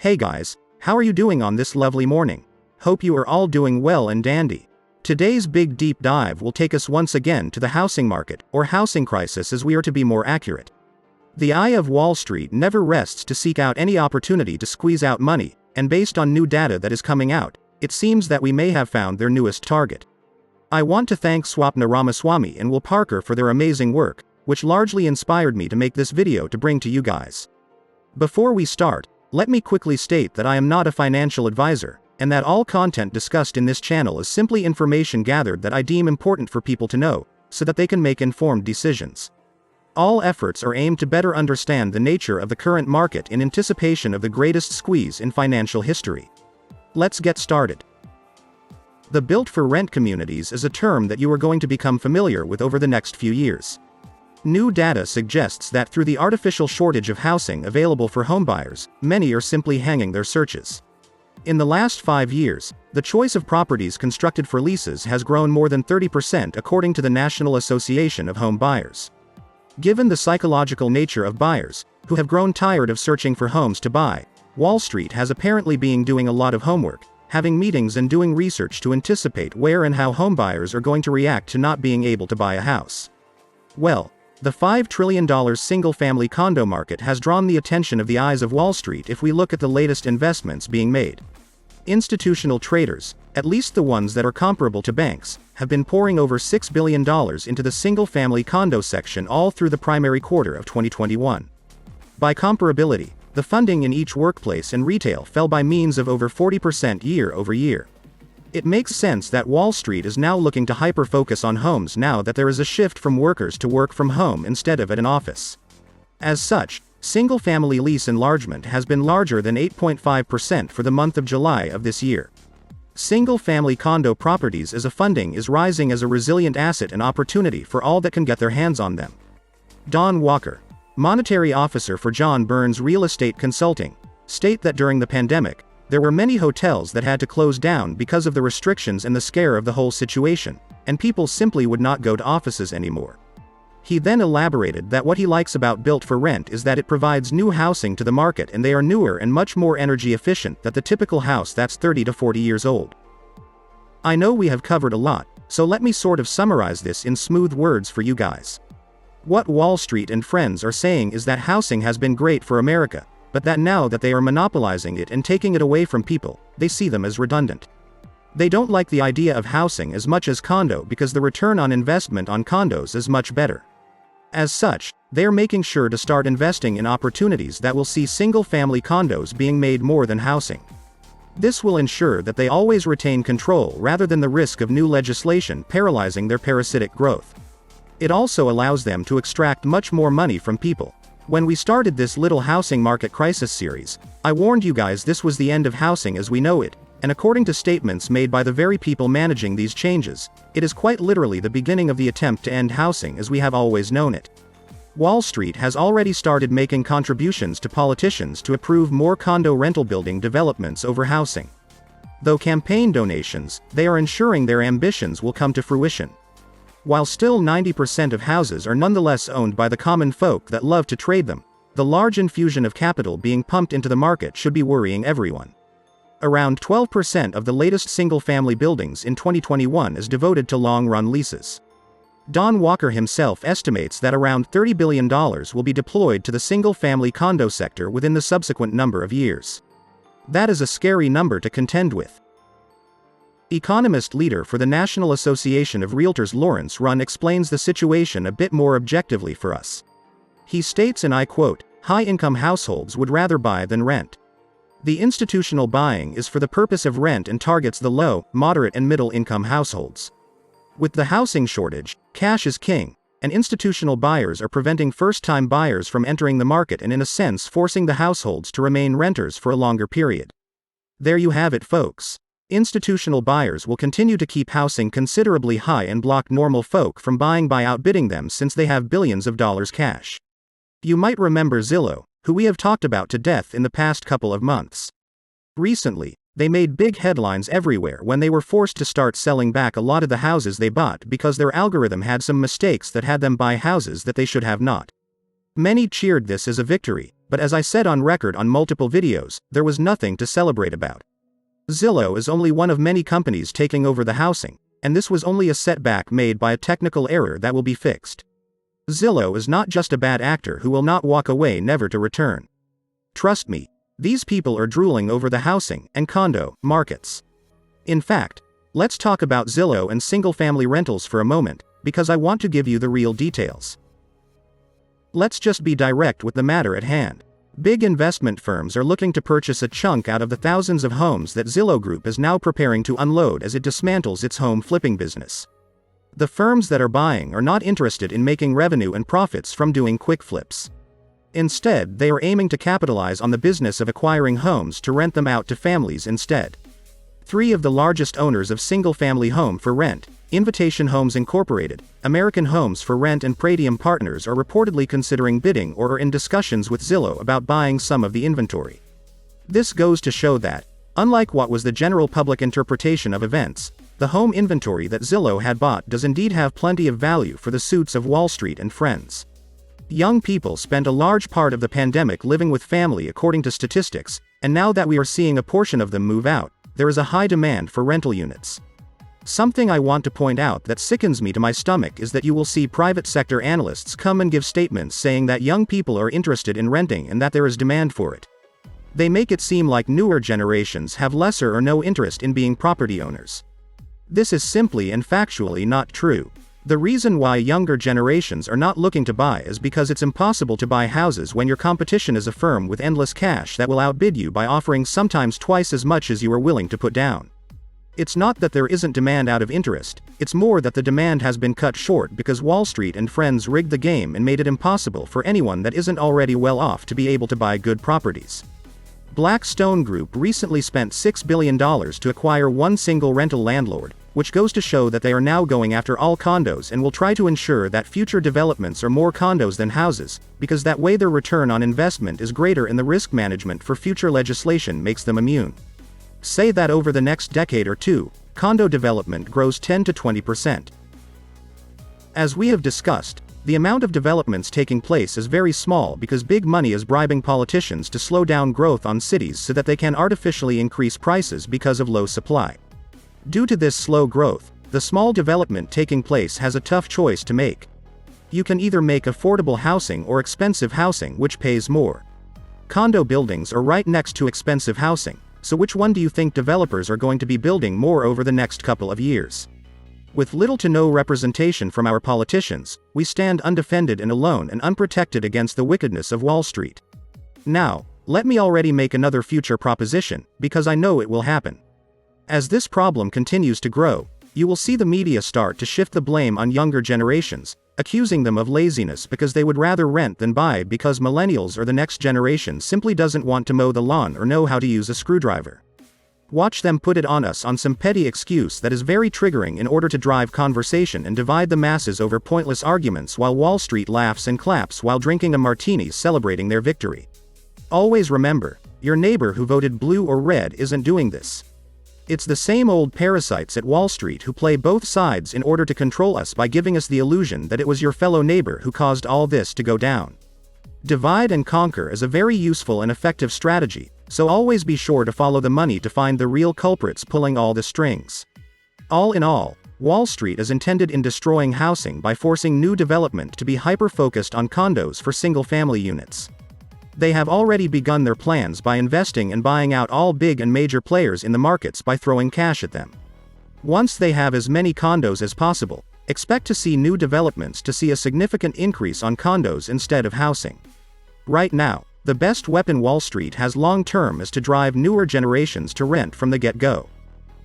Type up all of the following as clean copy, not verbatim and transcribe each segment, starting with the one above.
Hey guys, how are you doing on this lovely morning? Hope you are all doing well and dandy. Today's big deep dive will take us once again to the housing market, or housing crisis as we are to be more accurate. The eye of Wall Street never rests to seek out any opportunity to squeeze out money, and based on new data that is coming out, it seems that we may have found their newest target. I want to thank Swapna Ramaswamy and Will Parker for their amazing work, which largely inspired me to make this video to bring to you guys. Before we start, let me quickly state that I am not a financial advisor, and that all content discussed in this channel is simply information gathered that I deem important for people to know, so that they can make informed decisions. All efforts are aimed to better understand the nature of the current market in anticipation of the greatest squeeze in financial history. Let's get started. The built-for-rent communities is a term that you are going to become familiar with over the next few years. New data suggests that through the artificial shortage of housing available for homebuyers, many are simply hanging their searches. In the last 5 years, the choice of properties constructed for leases has grown more than 30% according to the National Association of Home Buyers. Given the psychological nature of buyers, who have grown tired of searching for homes to buy, Wall Street has apparently been doing a lot of homework, having meetings and doing research to anticipate where and how homebuyers are going to react to not being able to buy a house. Well, the $5 trillion single-family condo market has drawn the attention of the eyes of Wall Street if we look at the latest investments being made. Institutional traders, at least the ones that are comparable to banks, have been pouring over $6 billion into the single-family condo section all through the primary quarter of 2021. By comparability, the funding in each workplace and retail fell by means of over 40% year over year. It makes sense that Wall Street is now looking to hyper-focus on homes now that there is a shift from workers to work from home instead of at an office. As such, single-family lease enlargement has been larger than 8.5% for the month of July of this year. Single-family condo properties as a funding is rising as a resilient asset and opportunity for all that can get their hands on them. Don Walker, monetary officer for John Burns Real Estate Consulting, state that during the pandemic, there were many hotels that had to close down because of the restrictions and the scare of the whole situation, and people simply would not go to offices anymore. He then elaborated that what he likes about built for rent is that it provides new housing to the market and they are newer and much more energy efficient than the typical house that's 30 to 40 years old. I know we have covered a lot, so let me sort of summarize this in smooth words for you guys. What Wall Street and friends are saying is that housing has been great for America, but that now that they are monopolizing it and taking it away from people, they see them as redundant. They don't like the idea of housing as much as condo because the return on investment on condos is much better. As such, they are making sure to start investing in opportunities that will see single-family condos being made more than housing. This will ensure that they always retain control rather than the risk of new legislation paralyzing their parasitic growth. It also allows them to extract much more money from people. When we started this little housing market crisis series, I warned you guys this was the end of housing as we know it, and according to statements made by the very people managing these changes, it is quite literally the beginning of the attempt to end housing as we have always known it. Wall Street has already started making contributions to politicians to approve more condo rental building developments over housing. Though campaign donations, they are ensuring their ambitions will come to fruition. While still 90% of houses are nonetheless owned by the common folk that love to trade them, the large infusion of capital being pumped into the market should be worrying everyone. Around 12% of the latest single-family buildings in 2021 is devoted to long-run leases. Don Walker himself estimates that around $30 billion will be deployed to the single-family condo sector within the subsequent number of years. That is a scary number to contend with. Economist leader for the National Association of Realtors Lawrence Runn explains the situation a bit more objectively for us. He states, and I quote, "High-income households would rather buy than rent. The institutional buying is for the purpose of rent and targets the low, moderate and middle-income households. With the housing shortage, cash is king, and institutional buyers are preventing first-time buyers from entering the market and in a sense forcing the households to remain renters for a longer period. There you have it, folks. Institutional buyers will continue to keep housing considerably high and block normal folk from buying by outbidding them since they have billions of dollars cash. You might remember Zillow, who we have talked about to death in the past couple of months. Recently, they made big headlines everywhere when they were forced to start selling back a lot of the houses they bought because their algorithm had some mistakes that had them buy houses that they should have not. Many cheered this as a victory, but as I said on record on multiple videos, there was nothing to celebrate about. Zillow is only one of many companies taking over the housing, and this was only a setback made by a technical error that will be fixed. Zillow is not just a bad actor who will not walk away never to return. Trust me, these people are drooling over the housing and condo markets. In fact, let's talk about Zillow and single-family rentals for a moment, because I want to give you the real details. Let's just be direct with the matter at hand. Big investment firms are looking to purchase a chunk out of the thousands of homes that Zillow Group is now preparing to unload as it dismantles its home flipping business. The firms that are buying are not interested in making revenue and profits from doing quick flips. Instead, they are aiming to capitalize on the business of acquiring homes to rent them out to families instead. 3 of the largest owners of single-family home for rent, Invitation Homes Incorporated, American Homes for Rent and Pradium Partners are reportedly considering bidding or are in discussions with Zillow about buying some of the inventory. This goes to show that, unlike what was the general public interpretation of events, the home inventory that Zillow had bought does indeed have plenty of value for the suits of Wall Street and friends. Young people spent a large part of the pandemic living with family according to statistics, and now that we are seeing a portion of them move out, there is a high demand for rental units. Something I want to point out that sickens me to my stomach is that you will see private sector analysts come and give statements saying that young people are interested in renting and that there is demand for it. They make it seem like newer generations have lesser or no interest in being property owners. This is simply and factually not true. The reason why younger generations are not looking to buy is because it's impossible to buy houses when your competition is a firm with endless cash that will outbid you by offering sometimes twice as much as you are willing to put down. It's not that there isn't demand out of interest, it's more that the demand has been cut short because Wall Street and friends rigged the game and made it impossible for anyone that isn't already well off to be able to buy good properties. Blackstone Group recently spent $6 billion to acquire one single rental landlord, which goes to show that they are now going after all condos and will try to ensure that future developments are more condos than houses, because that way their return on investment is greater and the risk management for future legislation makes them immune. Say that over the next decade or two, condo development grows 10 to 20%. As we have discussed, the amount of developments taking place is very small because big money is bribing politicians to slow down growth on cities so that they can artificially increase prices because of low supply. Due to this slow growth, the small development taking place has a tough choice to make. You can either make affordable housing or expensive housing which pays more. Condo buildings are right next to expensive housing, so which one do you think developers are going to be building more over the next couple of years? With little to no representation from our politicians, we stand undefended and alone and unprotected against the wickedness of Wall Street. Now, let me already make another future proposition, because I know it will happen. As this problem continues to grow, you will see the media start to shift the blame on younger generations, accusing them of laziness because they would rather rent than buy because millennials or the next generation simply doesn't want to mow the lawn or know how to use a screwdriver. Watch them put it on us on some petty excuse that is very triggering in order to drive conversation and divide the masses over pointless arguments while Wall Street laughs and claps while drinking a martini celebrating their victory. Always remember, your neighbor who voted blue or red isn't doing this. It's the same old parasites at Wall Street who play both sides in order to control us by giving us the illusion that it was your fellow neighbor who caused all this to go down. Divide and conquer is a very useful and effective strategy, so always be sure to follow the money to find the real culprits pulling all the strings. All in all, Wall Street is intended in destroying housing by forcing new development to be hyper-focused on condos for single-family units. They have already begun their plans by investing and buying out all big and major players in the markets by throwing cash at them. Once they have as many condos as possible, expect to see new developments to see a significant increase on condos instead of housing. Right now, the best weapon Wall Street has long-term is to drive newer generations to rent from the get-go.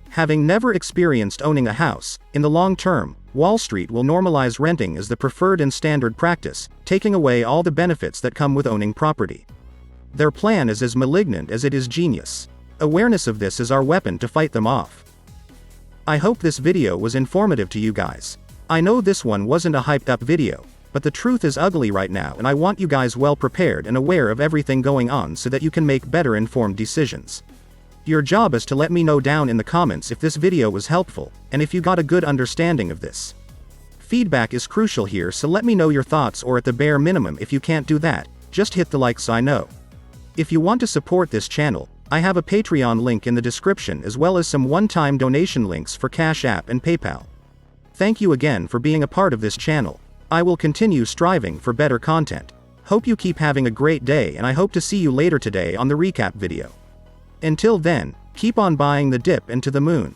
Having never experienced owning a house, in the long term, Wall Street will normalize renting as the preferred and standard practice, taking away all the benefits that come with owning property. Their plan is as malignant as it is genius. Awareness of this is our weapon to fight them off. I hope this video was informative to you guys. I know this one wasn't a hyped up video, but the truth is ugly right now and I want you guys well prepared and aware of everything going on so that you can make better informed decisions. Your job is to let me know down in the comments if this video was helpful, and if you got a good understanding of this. Feedback is crucial here, so let me know your thoughts, or at the bare minimum, if you can't do that, just hit the like so I know. If you want to support this channel, I have a Patreon link in the description, as well as some one-time donation links for Cash App and PayPal. Thank you again for being a part of this channel. I will continue striving for better content. Hope you keep having a great day, and I hope to see you later today on the recap video. Until then, keep on buying the dip and to the moon.